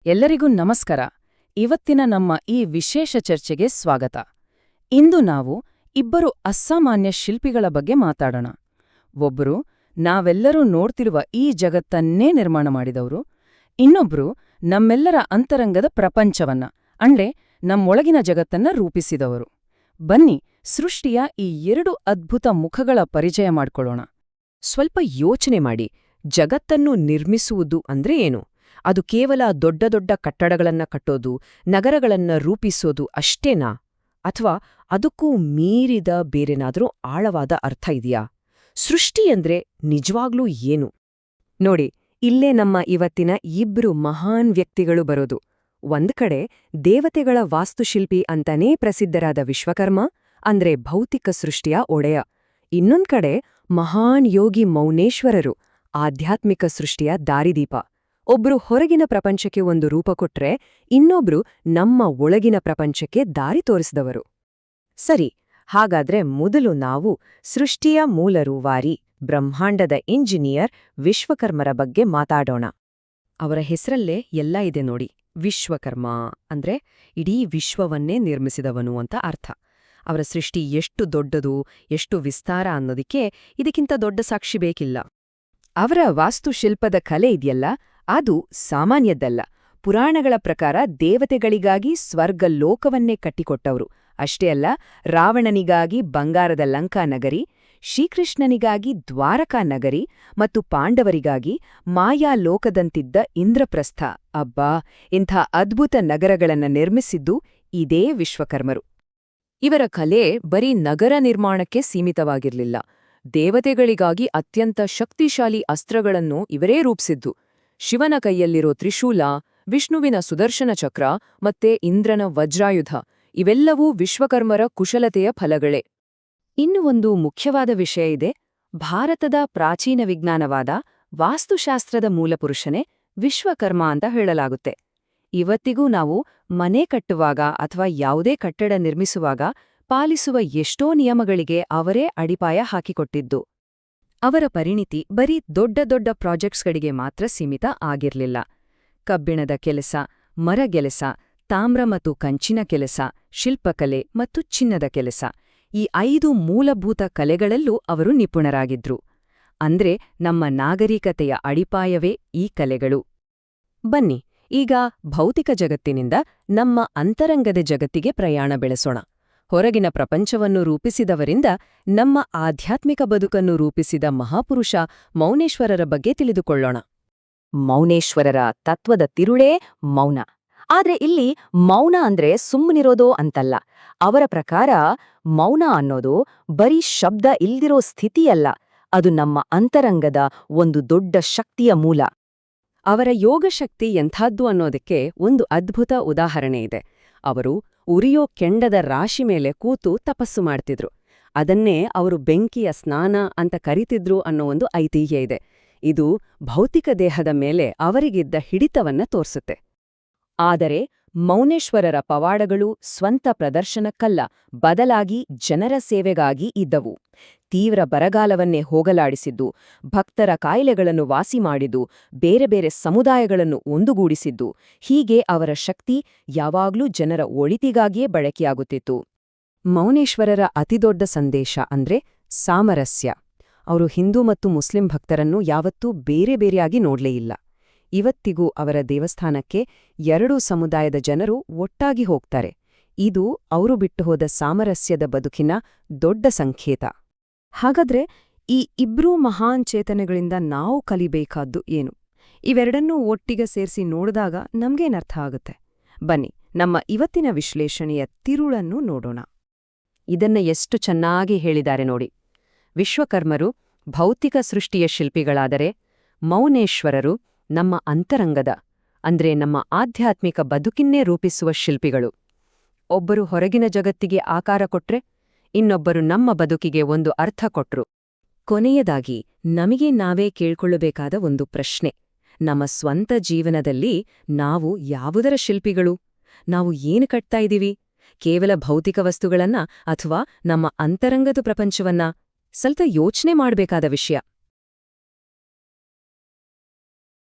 ಎಲ್ಲರಿಗೂ ನಮಸ್ಕಾರ. ಇವತ್ತಿನ ನಮ್ಮ ಈ ವಿಶೇಷ ಚರ್ಚೆಗೆ ಸ್ವಾಗತ. ಇಂದು ನಾವು ಇಬ್ಬರು ಅಸಾಮಾನ್ಯ ಶಿಲ್ಪಿಗಳ ಬಗ್ಗೆ ಮಾತಾಡೋಣ. ಒಬ್ಬರು ನಾವೆಲ್ಲರೂ ನೋಡ್ತಿರುವ ಈ ಜಗತ್ತನ್ನೇ ನಿರ್ಮಾಣ ಮಾಡಿದವರು, ಇನ್ನೊಬ್ರು ನಮ್ಮೆಲ್ಲರ ಅಂತರಂಗದ ಪ್ರಪಂಚವನ್ನ ಅಂದ್ರೆ ನಮ್ಮೊಳಗಿನ ಜಗತ್ತನ್ನ ರೂಪಿಸಿದವರು. ಬನ್ನಿ, ಸೃಷ್ಟಿಯ ಈ ಎರಡು ಅದ್ಭುತ ಮುಖಗಳ ಪರಿಚಯ ಮಾಡ್ಕೊಳ್ಳೋಣ. ಸ್ವಲ್ಪ ಯೋಚನೆ ಮಾಡಿ, ಜಗತ್ತನ್ನು ನಿರ್ಮಿಸುವುದು ಅಂದ್ರೆ ಏನು? ಅದು ಕೇವಲ ದೊಡ್ಡ ದೊಡ್ಡ ಕಟ್ಟಡಗಳನ್ನ ಕಟ್ಟೋದು, ನಗರಗಳನ್ನ ರೂಪಿಸೋದು ಅಷ್ಟೇನಾ? ಅಥವಾ ಅದಕ್ಕೂ ಮೀರಿದ ಬೇರೆನಾದ್ರೂ ಆಳವಾದ ಅರ್ಥ ಇದೆಯಾ? ಸೃಷ್ಟಿಯಂದ್ರೆ ನಿಜವಾಗ್ಲೂ ಏನು? ನೋಡಿ, ಇಲ್ಲೇ ನಮ್ಮ ಇವತ್ತಿನ ಇಬ್ರು ಮಹಾನ್ ವ್ಯಕ್ತಿಗಳು ಬರೋದು. ಒಂದ್ ಕಡೆ ದೇವತೆಗಳ ವಾಸ್ತುಶಿಲ್ಪಿ ಅಂತಾನೇ ಪ್ರಸಿದ್ಧರಾದ ವಿಶ್ವಕರ್ಮ, ಅಂದ್ರೆ ಭೌತಿಕ ಸೃಷ್ಟಿಯ ಒಡೆಯ. ಇನ್ನೊಂದ್ ಕಡೆ ಮಹಾನ್ ಯೋಗಿ ಮೌನೇಶ್ವರರು, ಆಧ್ಯಾತ್ಮಿಕ ಸೃಷ್ಟಿಯ ದಾರಿದೀಪ. ಒಬ್ರು ಹೊರಗಿನ ಪ್ರಪಂಚಕ್ಕೆ ಒಂದು ರೂಪ ಕೊಟ್ರೆ, ಇನ್ನೊಬ್ರು ನಮ್ಮ ಒಳಗಿನ ಪ್ರಪಂಚಕ್ಕೆ ದಾರಿ ತೋರಿಸಿದವರು. ಸರಿ, ಹಾಗಾದ್ರೆ ಮೊದಲು ನಾವು ಸೃಷ್ಟಿಯ ಮೂಲರೂವಾರಿ, ಬ್ರಹ್ಮಾಂಡದ ಇಂಜಿನಿಯರ್ ವಿಶ್ವಕರ್ಮರ ಬಗ್ಗೆ ಮಾತಾಡೋಣ. ಅವರ ಹೆಸರಲ್ಲೇ ಎಲ್ಲ ಇದೆ ನೋಡಿ. ವಿಶ್ವಕರ್ಮ ಅಂದ್ರೆ ಇಡೀ ವಿಶ್ವವನ್ನೇ ನಿರ್ಮಿಸಿದವನು ಅಂತ ಅರ್ಥ. ಅವರ ಸೃಷ್ಟಿ ಎಷ್ಟು ದೊಡ್ಡದು, ಎಷ್ಟು ವಿಸ್ತಾರ ಅನ್ನೋದಕ್ಕೆ ಇದಕ್ಕಿಂತ ದೊಡ್ಡ ಸಾಕ್ಷಿ ಬೇಕಿಲ್ಲ. ಅವರ ವಾಸ್ತುಶಿಲ್ಪದ ಕಲೆ ಇದೆಯಲ್ಲ, ಅದು ಸಾಮಾನ್ಯದ್ದಲ್ಲ. ಪುರಾಣಗಳ ಪ್ರಕಾರ ದೇವತೆಗಳಿಗಾಗಿ ಸ್ವರ್ಗ ಲೋಕವನ್ನೇ ಕಟ್ಟಿಕೊಟ್ಟವರು. ಅಷ್ಟೇ ಅಲ್ಲ, ರಾವಣನಿಗಾಗಿ ಬಂಗಾರದ ಲಂಕಾ ನಗರಿ, ಶ್ರೀಕೃಷ್ಣನಿಗಾಗಿ ದ್ವಾರಕಾ ನಗರಿ ಮತ್ತು ಪಾಂಡವರಿಗಾಗಿ ಮಾಯಾ ಲೋಕದಂತಿದ್ದ ಇಂದ್ರಪ್ರಸ್ಥ. ಅಬ್ಬಾ, ಇಂಥ ಅದ್ಭುತ ನಗರಗಳನ್ನ ನಿರ್ಮಿಸಿದ್ದು ಇದೇ ವಿಶ್ವಕರ್ಮರು. ಇವರ ಕಲೆ ಬರೀ ನಗರ ನಿರ್ಮಾಣಕ್ಕೆ ಸೀಮಿತವಾಗಿರ್ಲಿಲ್ಲ. ದೇವತೆಗಳಿಗಾಗಿ ಅತ್ಯಂತ ಶಕ್ತಿಶಾಲಿ ಅಸ್ತ್ರಗಳನ್ನು ಇವರೇ ರೂಪಿಸಿದ್ದು. ಶಿವನ ಕೈಯಲ್ಲಿರೋ ತ್ರಿಶೂಲ, ವಿಷ್ಣುವಿನ ಸುದರ್ಶನ ಚಕ್ರ ಮತ್ತೆ ಇಂದ್ರನ ವಜ್ರಾಯುಧ, ಇವೆಲ್ಲವೂ ವಿಶ್ವಕರ್ಮರ ಕುಶಲತೆಯ ಫಲಗಳೇ. ಇನ್ನು ಒಂದು ಮುಖ್ಯವಾದ ವಿಷಯ ಇದೆ. ಭಾರತದ ಪ್ರಾಚೀನ ವಿಜ್ಞಾನವಾದ ವಾಸ್ತುಶಾಸ್ತ್ರದ ಮೂಲಪುರುಷನೇ ವಿಶ್ವಕರ್ಮ ಅಂತ ಹೇಳಲಾಗುತ್ತೆ. ಇವತ್ತಿಗೂ ನಾವು ಮನೆ ಕಟ್ಟುವಾಗ ಅಥವಾ ಯಾವುದೇ ಕಟ್ಟಡ ನಿರ್ಮಿಸುವಾಗ ಪಾಲಿಸುವ ಎಷ್ಟೋ ನಿಯಮಗಳಿಗೆ ಅವರೇ ಅಡಿಪಾಯ ಹಾಕಿಕೊಟ್ಟಿದ್ದು. ಅವರ ಪರಿಣಿತಿ ಬರೀ ದೊಡ್ಡ ದೊಡ್ಡ ಪ್ರಾಜೆಕ್ಟ್ಸ್ಗಳಿಗೆ ಮಾತ್ರ ಸೀಮಿತ ಆಗಿರ್ಲಿಲ್ಲ. ಕಬ್ಬಿಣದ ಕೆಲಸ, ಮರಗೆಲಸ, ತಾಮ್ರ ಮತ್ತು ಕಂಚಿನ ಕೆಲಸ, ಶಿಲ್ಪಕಲೆ ಮತ್ತು ಚಿನ್ನದ ಕೆಲಸ, ಈ 5 ಮೂಲಭೂತ ಕಲೆಗಳಲ್ಲೂ ಅವರು ನಿಪುಣರಾಗಿದ್ರು. ಅಂದ್ರೆ ನಮ್ಮ ನಾಗರಿಕತೆಯ ಅಡಿಪಾಯವೇ ಈ ಕಲೆಗಳು. ಬನ್ನಿ, ಈಗ ಭೌತಿಕ ಜಗತ್ತಿನಿಂದ ನಮ್ಮ ಅಂತರಂಗದ ಜಗತ್ತಿಗೆ ಪ್ರಯಾಣ ಬೆಳೆಸೋಣ. ಹೊರಗಿನ ಪ್ರಪಂಚವನ್ನು ರೂಪಿಸಿದವರಿಂದ ನಮ್ಮ ಆಧ್ಯಾತ್ಮಿಕ ಬದುಕನ್ನು ರೂಪಿಸಿದ ಮಹಾಪುರುಷ ಮೌನೇಶ್ವರರ ಬಗ್ಗೆ ತಿಳಿದುಕೊಳ್ಳೋಣ. ಮೌನೇಶ್ವರರ ತತ್ವದ ತಿರುಳೇ ಮೌನ. ಆದ್ರೆ ಇಲ್ಲಿ ಮೌನ ಅಂದ್ರೆ ಸುಮ್ಮನಿರೋದೋ ಅಂತಲ್ಲ. ಅವರ ಪ್ರಕಾರ ಮೌನ ಅನ್ನೋದು ಬರೀ ಶಬ್ದ ಇಲ್ದಿರೋ ಸ್ಥಿತಿಯಲ್ಲ, ಅದು ನಮ್ಮ ಅಂತರಂಗದ ಒಂದು ದೊಡ್ಡ ಶಕ್ತಿಯ ಮೂಲ. ಅವರ ಯೋಗಶಕ್ತಿ ಎಂಥದ್ದು ಅನ್ನೋದಕ್ಕೆ ಒಂದು ಅದ್ಭುತ ಉದಾಹರಣೆ ಇದೆ. ಅವರು ಉರಿಯೋ ಕೆಂಡದ ರಾಶಿ ಮೇಲೆ ಕೂತು ತಪಸ್ಸು ಮಾಡ್ತಿದ್ರು. ಅದನ್ನೇ ಅವರು ಬೆಂಕಿಯ ಸ್ನಾನ ಅಂತ ಕರೀತಿದ್ರು ಅನ್ನೋ ಒಂದು ಐತಿಹ್ಯ ಇದೆ. ಇದು ಭೌತಿಕ ದೇಹದ ಮೇಲೆ ಅವರಿಗಿದ್ದ ಹಿಡಿತವನ್ನ ತೋರ್ಸುತ್ತೆ. ಆದರೆ ಮೌನೇಶ್ವರರ ಪವಾಡಗಳು ಸ್ವಂತ ಪ್ರದರ್ಶನಕ್ಕಲ್ಲ, ಬದಲಾಗಿ ಜನರ ಸೇವೆಗಾಗಿ ಇದ್ದವು. ತೀವ್ರ ಬರಗಾಲವನ್ನೇ ಹೋಗಲಾಡಿಸಿದ್ದು, ಭಕ್ತರ ಕಾಯಿಲೆಗಳನ್ನು ವಾಸಿ ಮಾಡಿದ್ದು, ಬೇರೆ ಬೇರೆ ಸಮುದಾಯಗಳನ್ನು ಒಂದುಗೂಡಿಸಿದ್ದು, ಹೀಗೆ ಅವರ ಶಕ್ತಿ ಯಾವಾಗ್ಲೂ ಜನರ ಒಳಿತಿಗಾಗಿಯೇ ಬಳಕೆಯಾಗುತ್ತಿತ್ತು. ಮೌನೇಶ್ವರರ ಅತಿದೊಡ್ಡ ಸಂದೇಶ ಅಂದ್ರೆ ಸಾಮರಸ್ಯ. ಅವರು ಹಿಂದೂ ಮತ್ತು ಮುಸ್ಲಿಂ ಭಕ್ತರನ್ನು ಯಾವತ್ತೂ ಬೇರೆ ಬೇರೆಯಾಗಿ ನೋಡ್ಲೇ ಇಲ್ಲ. ಇವತ್ತಿಗೂ ಅವರ ದೇವಸ್ಥಾನಕ್ಕೆ 2 ಸಮುದಾಯದ ಜನರು ಒಟ್ಟಾಗಿ ಹೋಗ್ತಾರೆ. ಇದು ಅವರು ಬಿಟ್ಟು ಹೋದ ಸಾಮರಸ್ಯದ ಬದುಕಿನ ದೊಡ್ಡ ಸಂಕೇತ. ಹಾಗಾದ್ರೆ ಈ ಇಬ್ರೂ ಮಹಾನ್ ಚೇತನೆಗಳಿಂದ ನಾವು ಕಲಿಬೇಕಾದ್ದು ಏನು? ಇವೆರಡನ್ನೂ ಒಟ್ಟಿಗೆ ಸೇರಿಸಿ ನೋಡಿದಾಗ ನಮ್ಗೇನರ್ಥ ಆಗುತ್ತೆ? ಬನ್ನಿ, ನಮ್ಮ ಇವತ್ತಿನ ವಿಶ್ಲೇಷಣೆಯ ತಿರುಳನ್ನು ನೋಡೋಣ. ಇದನ್ನ ಎಷ್ಟು ಚೆನ್ನಾಗಿ ಹೇಳಿದ್ದಾರೆ ನೋಡಿ. ವಿಶ್ವಕರ್ಮರು ಭೌತಿಕ ಸೃಷ್ಟಿಯ ಶಿಲ್ಪಿಗಳಾದರೆ, ಮೌನೇಶ್ವರರು ನಮ್ಮ ಅಂತರಂಗದ ಅಂದ್ರೆ ನಮ್ಮ ಆಧ್ಯಾತ್ಮಿಕ ಬದುಕಿನ್ನೇ ರೂಪಿಸುವ ಶಿಲ್ಪಿಗಳು. ಒಬ್ಬರು ಹೊರಗಿನ ಜಗತ್ತಿಗೆ ಆಕಾರ ಕೊಟ್ರೆ, ಇನ್ನೊಬ್ಬರು ನಮ್ಮ ಬದುಕಿಗೆ ಒಂದು ಅರ್ಥ ಕೊಟ್ರು. ಕೊನೆಯದಾಗಿ ನಮಗೆ ನಾವೇ ಕೇಳ್ಕೊಳ್ಳಬೇಕಾದ ಒಂದು ಪ್ರಶ್ನೆ: ನಮ್ಮ ಸ್ವಂತ ಜೀವನದಲ್ಲಿ ನಾವು ಯಾವುದರ ಶಿಲ್ಪಿಗಳು? ನಾವು ಏನು ಕಟ್ತಾ ಇದೀವಿ? ಕೇವಲ ಭೌತಿಕ ವಸ್ತುಗಳನ್ನ ಅಥವಾ ನಮ್ಮ ಅಂತರಂಗದ ಪ್ರಪಂಚವನ್ನ? ಸ್ವಲ್ಪ ಯೋಚನೆ ಮಾಡಬೇಕಾದ ವಿಷಯ.